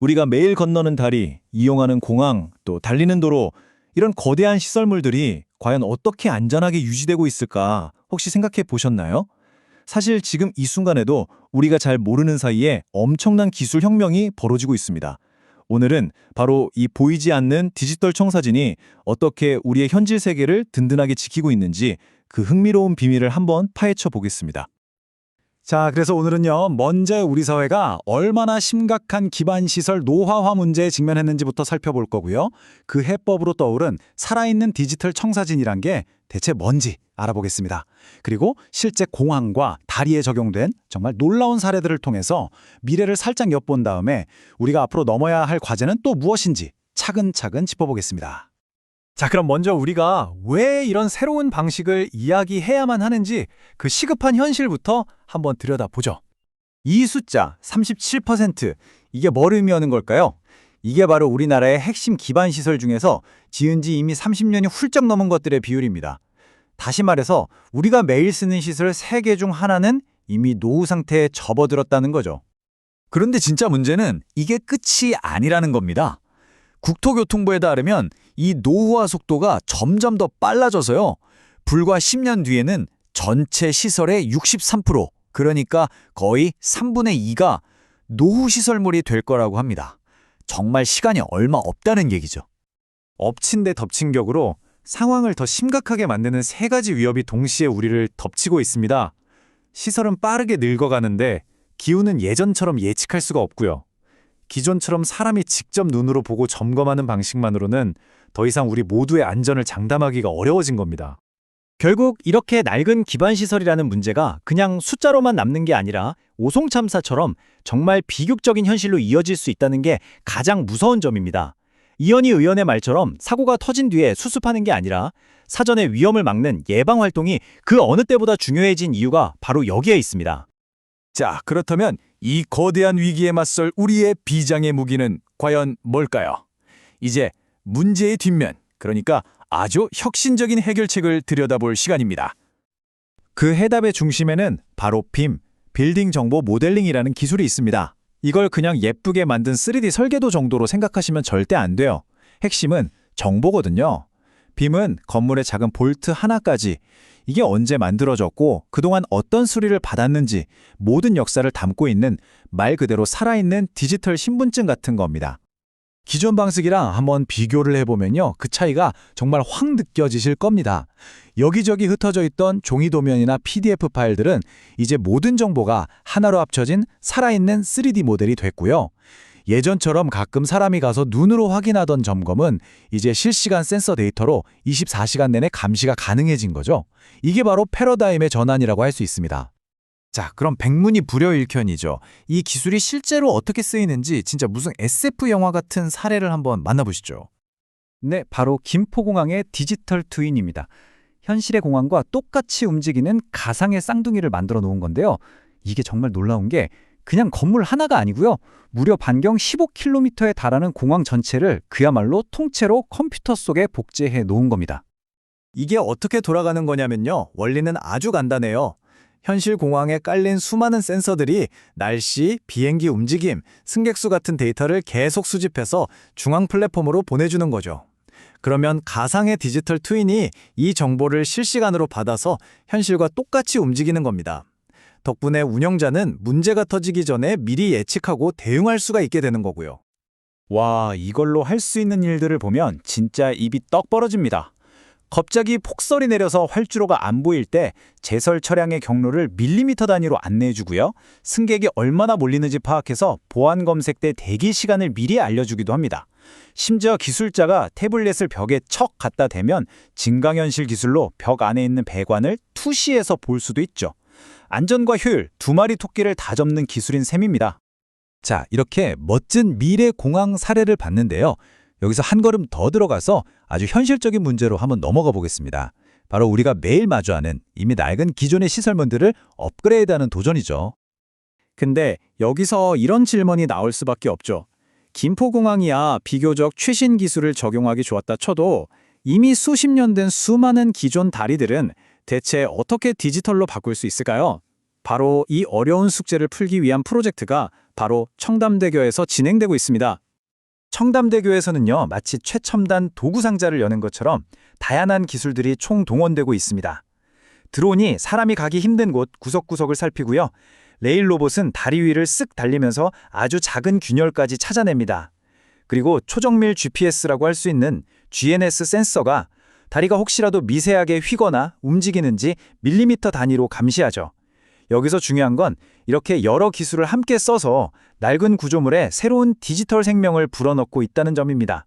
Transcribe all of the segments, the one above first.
우리가 매일 건너는 다리, 이용하는 공항, 또 달리는 도로, 이런 거대한 시설물들이 과연 어떻게 안전하게 유지되고 있을까 혹시 생각해 보셨나요? 사실 지금 이 순간에도 우리가 잘 모르는 사이에 엄청난 기술 혁명이 벌어지고 있습니다. 오늘은 바로 이 보이지 않는 디지털 청사진이 어떻게 우리의 현실 세계를 든든하게 지키고 있는지 그 흥미로운 비밀을 한번 파헤쳐 보겠습니다. 자, 그래서 오늘은요, 먼저 우리 사회가 얼마나 심각한 기반시설 노화화 문제에 직면했는지부터 살펴볼 거고요. 그 해법으로 떠오른 살아있는 디지털 청사진이란 게 대체 뭔지 알아보겠습니다. 그리고 실제 공항과 다리에 적용된 정말 놀라운 사례들을 통해서 미래를 살짝 엿본 다음에 우리가 앞으로 넘어야 할 과제는 또 무엇인지 차근차근 짚어보겠습니다. 자, 그럼 먼저 우리가 왜 이런 새로운 방식을 이야기해야만 하는지 그 시급한 현실부터 한번 들여다보죠. 이 숫자 37%, 이게 뭘 의미하는 걸까요? 이게 바로 우리나라의 핵심 기반 시설 중에서 지은 지 이미 30년이 훌쩍 넘은 것들의 비율입니다. 다시 말해서 우리가 매일 쓰는 시설 3개 중 하나는 이미 노후 상태에 접어들었다는 거죠. 그런데 진짜 문제는 이게 끝이 아니라는 겁니다. 국토교통부에 따르면 이 노후화 속도가 점점 더 빨라져서요. 불과 10년 뒤에는 전체 시설의 63%, 그러니까 거의 3분의 2가 노후 시설물이 될 거라고 합니다. 정말 시간이 얼마 없다는 얘기죠. 엎친 데 덮친 격으로 상황을 더 심각하게 만드는 3가지 위협이 동시에 우리를 덮치고 있습니다. 시설은 빠르게 늙어가는데 기후는 예전처럼 예측할 수가 없고요. 기존처럼 사람이 직접 눈으로 보고 점검하는 방식만으로는 더 이상 우리 모두의 안전을 장담하기가 어려워진 겁니다. 결국 이렇게 낡은 기반시설이라는 문제가 그냥 숫자로만 남는 게 아니라 오송참사처럼 정말 비극적인 현실로 이어질 수 있다는 게 가장 무서운 점입니다. 이현희 의원의 말처럼 사고가 터진 뒤에 수습하는 게 아니라 사전에 위험을 막는 예방 활동이 그 어느 때보다 중요해진 이유가 바로 여기에 있습니다. 자, 그렇다면 이 거대한 위기에 맞설 우리의 비장의 무기는 과연 뭘까요? 이제 문제의 뒷면, 그러니까 아주 혁신적인 해결책을 들여다볼 시간입니다. 그 해답의 중심에는 바로 BIM, 빌딩 정보 모델링이라는 기술이 있습니다. 이걸 그냥 예쁘게 만든 3D 설계도 정도로 생각하시면 절대 안 돼요. 핵심은 정보거든요. BIM은 건물의 작은 볼트 하나까지 이게 언제 만들어졌고 그동안 어떤 수리를 받았는지 모든 역사를 담고 있는 말 그대로 살아있는 디지털 신분증 같은 겁니다. 기존 방식이랑 한번 비교를 해보면요. 그 차이가 정말 확 느껴지실 겁니다. 여기저기 흩어져 있던 종이 도면이나 PDF 파일들은 이제 모든 정보가 하나로 합쳐진 살아있는 3D 모델이 됐고요. 예전처럼 가끔 사람이 가서 눈으로 확인하던 점검은 이제 실시간 센서 데이터로 24시간 내내 감시가 가능해진 거죠. 이게 바로 패러다임의 전환이라고 할 수 있습니다. 자, 그럼 백문이 불여일견이죠. 이 기술이 실제로 어떻게 쓰이는지 진짜 무슨 SF 영화 같은 사례를 한번 만나보시죠. 네, 바로 김포공항의 디지털 트윈입니다. 현실의 공항과 똑같이 움직이는 가상의 쌍둥이를 만들어 놓은 건데요. 이게 정말 놀라운 게 그냥 건물 하나가 아니고요. 무려 반경 15km에 달하는 공항 전체를 그야말로 통째로 컴퓨터 속에 복제해 놓은 겁니다. 이게 어떻게 돌아가는 거냐면요. 원리는 아주 간단해요. 현실 공항에 깔린 수많은 센서들이 날씨, 비행기 움직임, 승객수 같은 데이터를 계속 수집해서 중앙 플랫폼으로 보내주는 거죠. 그러면 가상의 디지털 트윈이 이 정보를 실시간으로 받아서 현실과 똑같이 움직이는 겁니다. 덕분에 운영자는 문제가 터지기 전에 미리 예측하고 대응할 수가 있게 되는 거고요. 와, 이걸로 할 수 있는 일들을 보면 진짜 입이 떡 벌어집니다. 갑자기 폭설이 내려서 활주로가 안 보일 때 제설 차량의 경로를 밀리미터 단위로 안내해주고요. 승객이 얼마나 몰리는지 파악해서 보안 검색 때 대기 시간을 미리 알려주기도 합니다. 심지어 기술자가 태블릿을 벽에 척 갖다 대면 증강현실 기술로 벽 안에 있는 배관을 투시해서 볼 수도 있죠. 안전과 효율, 2마리 토끼를 다 접는 기술인 셈입니다. 자, 이렇게 멋진 미래 공항 사례를 봤는데요. 여기서 한 걸음 더 들어가서 아주 현실적인 문제로 한번 넘어가 보겠습니다. 바로 우리가 매일 마주하는 이미 낡은 기존의 시설물들을 업그레이드하는 도전이죠. 근데 여기서 이런 질문이 나올 수밖에 없죠. 김포공항이야 비교적 최신 기술을 적용하기 좋았다 쳐도 이미 수십 년 된 수많은 기존 다리들은 대체 어떻게 디지털로 바꿀 수 있을까요? 바로 이 어려운 숙제를 풀기 위한 프로젝트가 바로 청담대교에서 진행되고 있습니다. 청담대교에서는요, 마치 최첨단 도구 상자를 여는 것처럼 다양한 기술들이 총동원되고 있습니다. 드론이 사람이 가기 힘든 곳 구석구석을 살피고요. 레일 로봇은 다리 위를 쓱 달리면서 아주 작은 균열까지 찾아냅니다. 그리고 초정밀 GPS라고 할 수 있는 GNS 센서가 다리가 혹시라도 미세하게 휘거나 움직이는지 밀리미터 단위로 감시하죠. 여기서 중요한 건 이렇게 여러 기술을 함께 써서 낡은 구조물에 새로운 디지털 생명을 불어넣고 있다는 점입니다.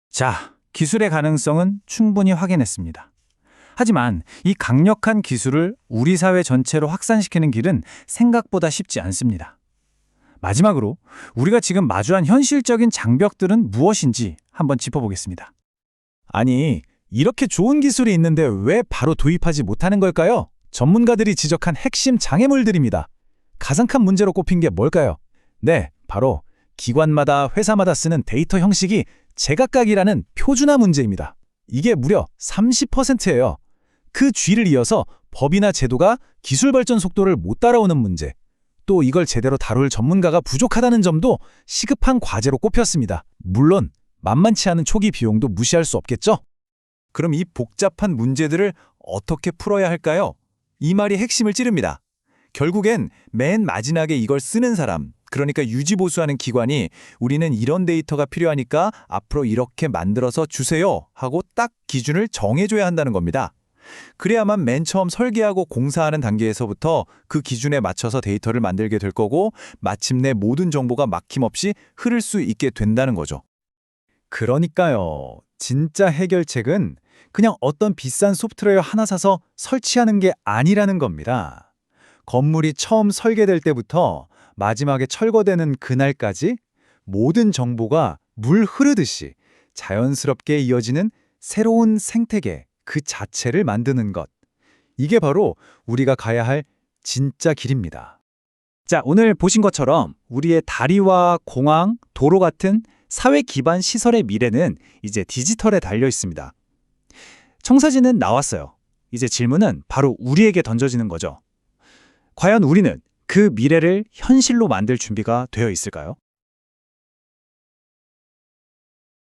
자, 기술의 가능성은 충분히 확인했습니다. 하지만 이 강력한 기술을 우리 사회 전체로 확산시키는 길은 생각보다 쉽지 않습니다. 마지막으로 우리가 지금 마주한 현실적인 장벽들은 무엇인지 한번 짚어보겠습니다. 아니, 이렇게 좋은 기술이 있는데 왜 바로 도입하지 못하는 걸까요? 전문가들이 지적한 핵심 장애물들입니다. 가장 큰 문제로 꼽힌 게 뭘까요? 네, 바로 기관마다 회사마다 쓰는 데이터 형식이 제각각이라는 표준화 문제입니다. 이게 무려 30%예요. 그 뒤를 이어서 법이나 제도가 기술 발전 속도를 못 따라오는 문제, 또 이걸 제대로 다룰 전문가가 부족하다는 점도 시급한 과제로 꼽혔습니다. 물론 만만치 않은 초기 비용도 무시할 수 없겠죠? 그럼 이 복잡한 문제들을 어떻게 풀어야 할까요? 이 말이 핵심을 찌릅니다. 결국엔 맨 마지막에 이걸 쓰는 사람, 그러니까 유지보수하는 기관이 우리는 이런 데이터가 필요하니까 앞으로 이렇게 만들어서 주세요 하고 딱 기준을 정해줘야 한다는 겁니다. 그래야만 맨 처음 설계하고 공사하는 단계에서부터 그 기준에 맞춰서 데이터를 만들게 될 거고 마침내 모든 정보가 막힘없이 흐를 수 있게 된다는 거죠. 그러니까요. 진짜 해결책은 그냥 어떤 비싼 소프트웨어 하나 사서 설치하는 게 아니라는 겁니다. 건물이 처음 설계될 때부터 마지막에 철거되는 그날까지 모든 정보가 물 흐르듯이 자연스럽게 이어지는 새로운 생태계 그 자체를 만드는 것. 이게 바로 우리가 가야 할 진짜 길입니다. 자, 오늘 보신 것처럼 우리의 다리와 공항, 도로 같은 사회 기반 시설의 미래는 이제 디지털에 달려 있습니다. 청사진은 나왔어요. 이제 질문은 바로 우리에게 던져지는 거죠. 과연 우리는 그 미래를 현실로 만들 준비가 되어 있을까요?